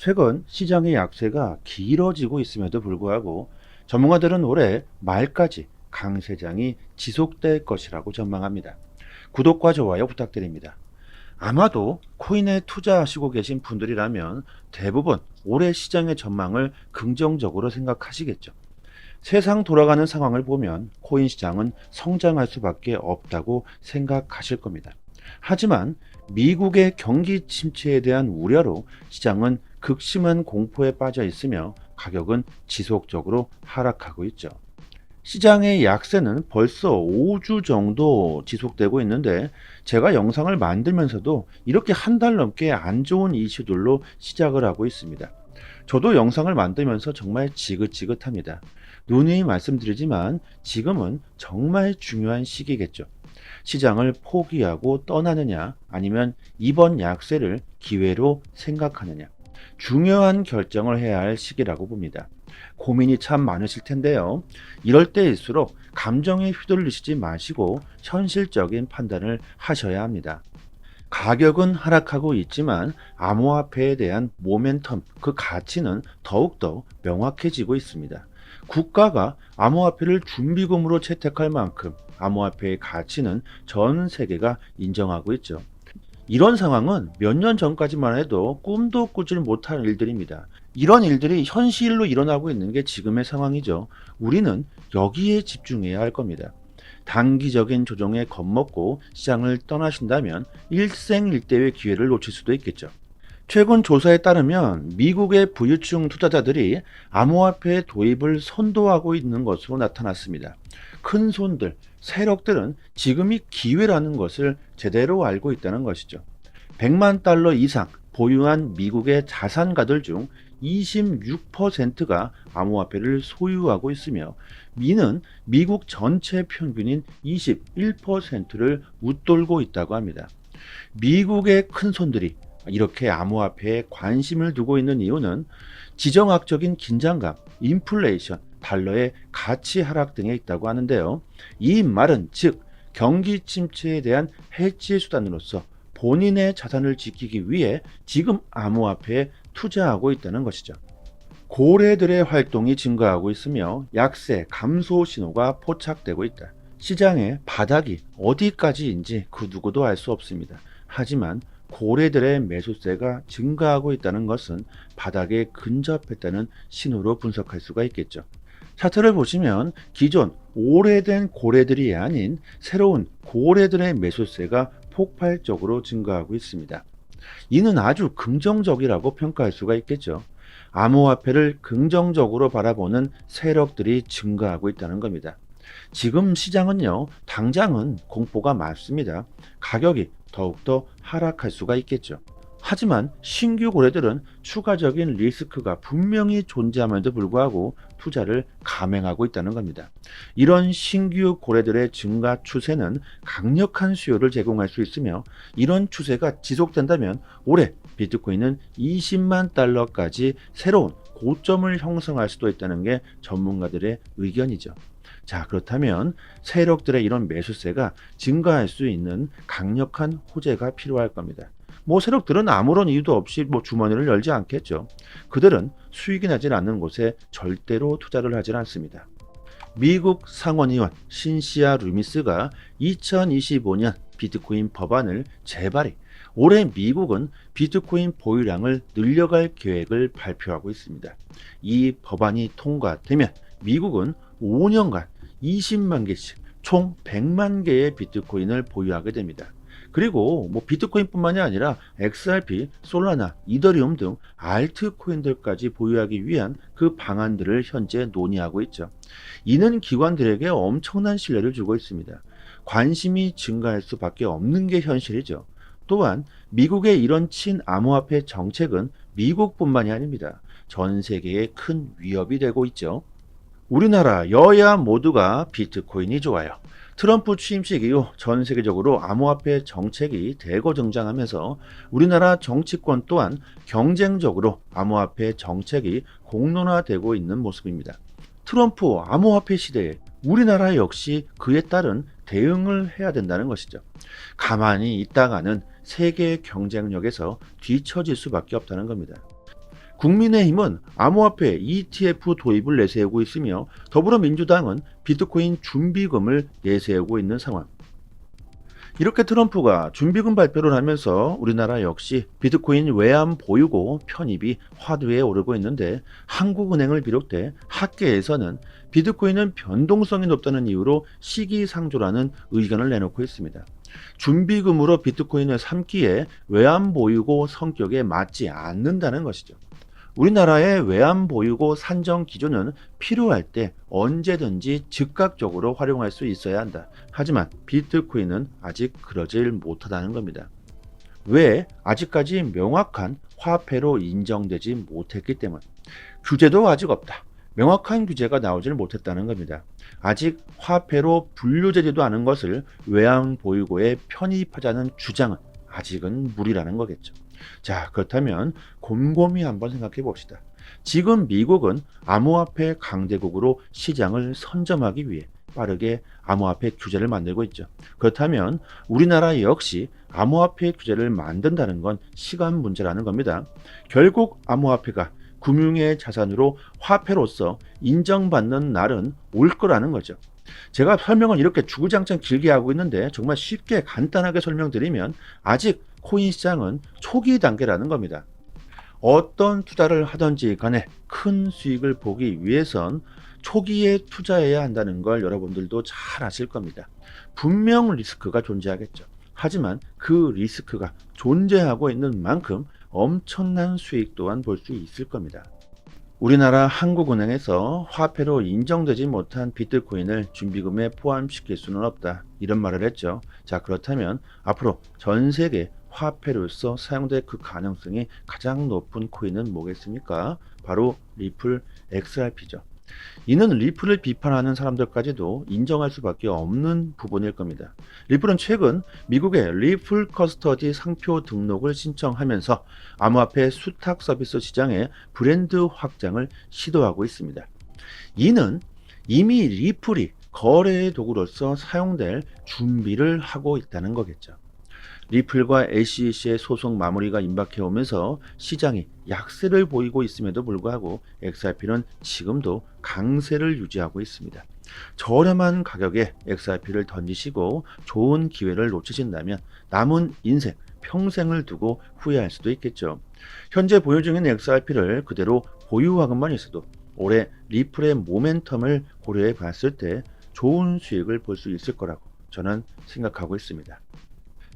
최근 시장의 약세가 길어지고 있음에도 불구하고 전문가들은 올해 말까지 강세장이 지속될 것이라고 전망합니다. 구독과 좋아요 부탁드립니다. 아마도 코인에 투자하시고 계신 분들이라면 대부분 올해 시장의 전망을 긍정적으로 생각하시겠죠. 세상 돌아가는 상황을 보면 코인 시장은 성장할 수밖에 없다고 생각하실 겁니다. 하지만 미국의 경기 침체에 대한 우려로 시장은 극심한 공포에 빠져 있으며 가격은 지속적으로 하락하고 있죠. 시장의 약세는 벌써 5주 정도 지속되고 있는데 제가 영상을 만들면서도 이렇게 한 달 넘게 안 좋은 이슈들로 시작을 하고 있습니다. 저도 영상을 만들면서 정말 지긋지긋합니다. 누누이 말씀드리지만 지금은 정말 중요한 시기겠죠. 시장을 포기하고 떠나느냐 아니면 이번 약세를 기회로 생각하느냐 중요한 결정을 해야 할 시기라고 봅니다. 고민이 참 많으실 텐데요. 이럴 때일수록 감정에 휘둘리시지 마시고 현실적인 판단을 하셔야 합니다. 가격은 하락하고 있지만 암호화폐에 대한 모멘텀, 그 가치는 더욱더 명확해지고 있습니다. 국가가 암호화폐를 준비금으로 채택할 만큼 암호화폐의 가치는 전 세계가 인정하고 있죠. 이런 상황은 몇 년 전까지만 해도 꿈도 꾸질 못할 일들입니다. 이런 일들이 현실로 일어나고 있는 게 지금의 상황이죠. 우리는 여기에 집중해야 할 겁니다. 단기적인 조정에 겁먹고 시장을 떠나신다면 일생일대의 기회를 놓칠 수도 있겠죠. 최근 조사에 따르면 미국의 부유층 투자자들이 암호화폐 도입을 선도하고 있는 것으로 나타났습니다. 큰 손들, 세력들은 지금이 기회라는 것을 제대로 알고 있다는 것이죠. 100만 달러 이상 보유한 미국의 자산가들 중 26%가 암호화폐를 소유하고 있으며 미는 미국 전체 평균인 21%를 웃돌고 있다고 합니다. 미국의 큰손들이 이렇게 암호화폐에 관심을 두고 있는 이유는 지정학적인 긴장감, 인플레이션, 달러의 가치 하락 등에 있다고 하는데요. 이 말은 즉 경기 침체에 대한 해지 수단으로서 본인의 자산을 지키기 위해 지금 암호화폐에 투자하고 있다는 것이죠. 고래들의 활동이 증가하고 있으며 약세, 감소 신호가 포착되고 있다. 시장의 바닥이 어디까지인지 그 누구도 알 수 없습니다. 하지만 고래들의 매수세가 증가하고 있다는 것은 바닥에 근접했다는 신호로 분석할 수가 있겠죠. 차트를 보시면 기존 오래된 고래들이 아닌 새로운 고래들의 매수세가 폭발적으로 증가하고 있습니다. 이는 아주 긍정적이라고 평가할 수가 있겠죠. 암호화폐를 긍정적으로 바라보는 세력들이 증가하고 있다는 겁니다. 지금 시장은요, 당장은 공포가 많습니다. 가격이 더욱더 하락할 수가 있겠죠. 하지만 신규 고래들은 추가적인 리스크가 분명히 존재함에도 불구하고 투자를 감행하고 있다는 겁니다. 이런 신규 고래들의 증가 추세는 강력한 수요를 제공할 수 있으며 이런 추세가 지속된다면 올해 비트코인은 20만 달러까지 새로운 고점을 형성할 수도 있다는 게 전문가들의 의견이죠. 자, 그렇다면 세력들의 이런 매수세가 증가할 수 있는 강력한 호재가 필요할 겁니다. 세력들은 아무런 이유도 없이 주머니를 열지 않겠죠. 그들은 수익이 나질 않는 곳에 절대로 투자를 하질 않습니다. 미국 상원의원 신시아 루미스가 2025년 비트코인 법안을 재발의, 올해 미국은 비트코인 보유량을 늘려갈 계획을 발표하고 있습니다. 이 법안이 통과되면 미국은 5년간 20만 개씩 총 100만 개의 비트코인을 보유하게 됩니다. 그리고 비트코인뿐만이 아니라 XRP, 솔라나, 이더리움 등 알트코인들까지 보유하기 위한 그 방안들을 현재 논의하고 있죠. 이는 기관들에게 엄청난 신뢰를 주고 있습니다. 관심이 증가할 수밖에 없는 게 현실이죠. 또한 미국의 이런 친암호화폐 정책은 미국뿐만이 아닙니다. 전 세계에 큰 위협이 되고 있죠. 우리나라 여야 모두가 비트코인이 좋아요. 트럼프 취임식 이후 전 세계적으로 암호화폐 정책이 대거 등장하면서 우리나라 정치권 또한 경쟁적으로 암호화폐 정책이 공론화되고 있는 모습입니다. 트럼프 암호화폐 시대에 우리나라 역시 그에 따른 대응을 해야 된다는 것이죠. 가만히 있다가는 세계 경쟁력에서 뒤처질 수밖에 없다는 겁니다. 국민의힘은 암호화폐 ETF 도입을 내세우고 있으며 더불어민주당은 비트코인 준비금을 내세우고 있는 상황. 이렇게 트럼프가 준비금 발표를 하면서 우리나라 역시 비트코인 외환 보유고 편입이 화두에 오르고 있는데, 한국은행을 비롯해 학계에서는 비트코인은 변동성이 높다는 이유로 시기상조라는 의견을 내놓고 있습니다. 준비금으로 비트코인을 삼기에 외환 보유고 성격에 맞지 않는다는 것이죠. 우리나라의 외환 보유고 산정 기준은 필요할 때 언제든지 즉각적으로 활용할 수 있어야 한다. 하지만 비트코인은 아직 그러질 못하다는 겁니다. 왜? 아직까지 명확한 화폐로 인정되지 못했기 때문. 규제도 아직 없다. 명확한 규제가 나오질 못했다는 겁니다. 아직 화폐로 분류되지도 않은 것을 외환 보유고에 편입하자는 주장은 아직은 무리라는 거겠죠. 자, 그렇다면 곰곰이 한번 생각해 봅시다. 지금 미국은 암호화폐 강대국으로 시장을 선점하기 위해 빠르게 암호화폐 규제를 만들고 있죠. 그렇다면 우리나라 역시 암호화폐 규제를 만든다는 건 시간 문제라는 겁니다. 결국 암호화폐가 금융의 자산으로 화폐로서 인정받는 날은 올 거라는 거죠. 제가 설명을 이렇게 주구장창 길게 하고 있는데 정말 쉽게 간단하게 설명드리면 아직 코인 시장은 초기 단계라는 겁니다. 어떤 투자를 하든지 간에 큰 수익을 보기 위해선 초기에 투자해야 한다는 걸 여러분들도 잘 아실 겁니다. 분명 리스크가 존재하겠죠. 하지만 그 리스크가 존재하고 있는 만큼 엄청난 수익 또한 볼 수 있을 겁니다. 우리나라 한국은행에서 화폐로 인정되지 못한 비트코인을 준비금에 포함시킬 수는 없다, 이런 말을 했죠. 자, 그렇다면 앞으로 전 세계 화폐로서 사용될 그 가능성이 가장 높은 코인은 뭐겠습니까? 바로 리플 XRP죠. 이는 리플을 비판하는 사람들까지도 인정할 수밖에 없는 부분일 겁니다. 리플은 최근 미국의 리플 커스터디 상표 등록을 신청하면서 암호화폐 수탁 서비스 시장의 브랜드 확장을 시도하고 있습니다. 이는 이미 리플이 거래의 도구로서 사용될 준비를 하고 있다는 거겠죠. 리플과 SEC의 소송 마무리가 임박해 오면서 시장이 약세를 보이고 있음에도 불구하고 XRP는 지금도 강세를 유지하고 있습니다. 저렴한 가격에 XRP를 던지시고 좋은 기회를 놓치신다면 남은 인생, 평생을 두고 후회할 수도 있겠죠. 현재 보유 중인 XRP를 그대로 보유하고만 있어도 올해 리플의 모멘텀을 고려해 봤을 때 좋은 수익을 볼 수 있을 거라고 저는 생각하고 있습니다.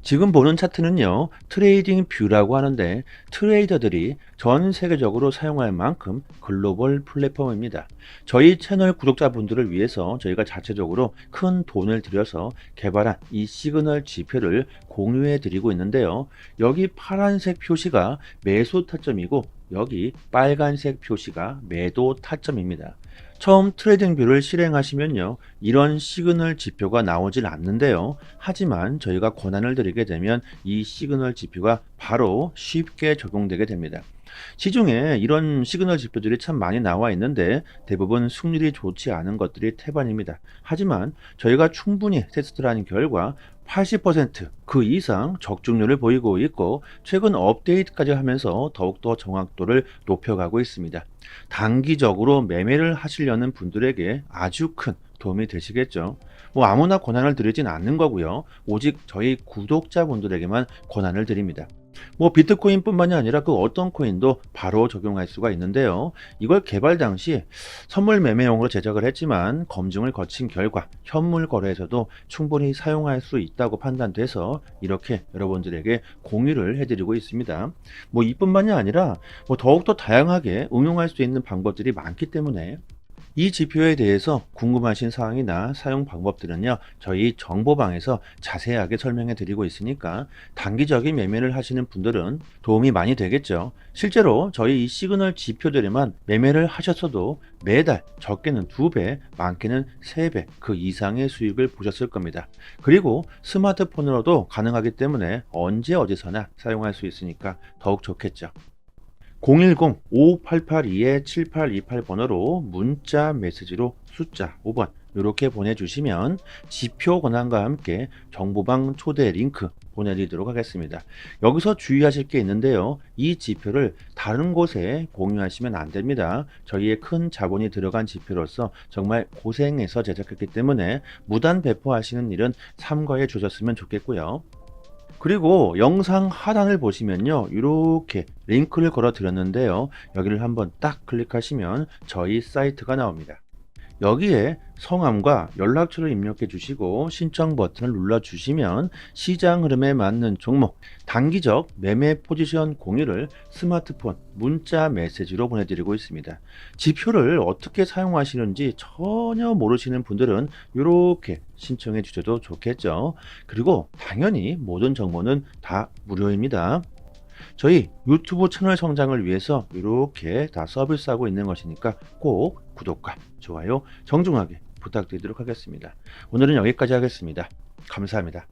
지금 보는 차트는요, 트레이딩 뷰라고 하는데 트레이더들이 전 세계적으로 사용할 만큼 글로벌 플랫폼입니다. 저희 채널 구독자분들을 위해서 저희가 자체적으로 큰 돈을 들여서 개발한 이 시그널 지표를 공유해 드리고 있는데요. 여기 파란색 표시가 매수 타점이고 여기 빨간색 표시가 매도 타점입니다. 처음 트레이딩 뷰를 실행하시면요, 이런 시그널 지표가 나오질 않는데요. 하지만 저희가 권한을 드리게 되면 이 시그널 지표가 바로 쉽게 적용되게 됩니다. 시중에 이런 시그널 지표들이 참 많이 나와 있는데 대부분 승률이 좋지 않은 것들이 태반입니다. 하지만 저희가 충분히 테스트를 한 결과 80%그 이상 적중률을 보이고 있고 최근 업데이트까지 하면서 더욱더 정확도를 높여가고 있습니다. 단기적으로 매매를 하시려는 분들에게 아주 큰 도움이 되시겠죠. 뭐 아무나 권한을 드리진 않는 거고요. 오직 저희 구독자분들에게만 권한을 드립니다. 뭐 비트코인 뿐만이 아니라 그 어떤 코인도 바로 적용할 수가 있는데요. 이걸 개발 당시 선물 매매용으로 제작을 했지만 검증을 거친 결과 현물 거래에서도 충분히 사용할 수 있다고 판단돼서 이렇게 여러분들에게 공유를 해드리고 있습니다. 뭐 이뿐만이 아니라 뭐 더욱더 다양하게 응용할 수 있는 방법들이 많기 때문에 이 지표에 대해서 궁금하신 사항이나 사용 방법들은요, 저희 정보방에서 자세하게 설명해 드리고 있으니까 단기적인 매매를 하시는 분들은 도움이 많이 되겠죠. 실제로 저희 이 시그널 지표들에만 매매를 하셨어도 매달 적게는 2배, 많게는 3배 그 이상의 수익을 보셨을 겁니다. 그리고 스마트폰으로도 가능하기 때문에 언제 어디서나 사용할 수 있으니까 더욱 좋겠죠. 010-5882-7828번으로 문자 메시지로 숫자 5번 이렇게 보내주시면 지표 권한과 함께 정보방 초대 링크 보내드리도록 하겠습니다. 여기서 주의하실 게 있는데요. 이 지표를 다른 곳에 공유하시면 안 됩니다. 저희의 큰 자본이 들어간 지표로서 정말 고생해서 제작했기 때문에 무단 배포하시는 일은 삼가해 주셨으면 좋겠고요. 그리고 영상 하단을 보시면요, 이렇게 링크를 걸어 드렸는데요, 여기를 한번 딱 클릭하시면 저희 사이트가 나옵니다. 여기에 성함과 연락처를 입력해 주시고 신청 버튼을 눌러 주시면 시장 흐름에 맞는 종목 단기적 매매 포지션 공유를 스마트폰 문자 메시지로 보내드리고 있습니다. 지표를 어떻게 사용하시는지 전혀 모르시는 분들은 이렇게 신청해 주셔도 좋겠죠. 그리고 당연히 모든 정보는 다 무료입니다. 저희 유튜브 채널 성장을 위해서 이렇게 다 서비스하고 있는 것이니까 꼭 구독과 좋아요 정중하게 부탁드리도록 하겠습니다. 오늘은 여기까지 하겠습니다. 감사합니다.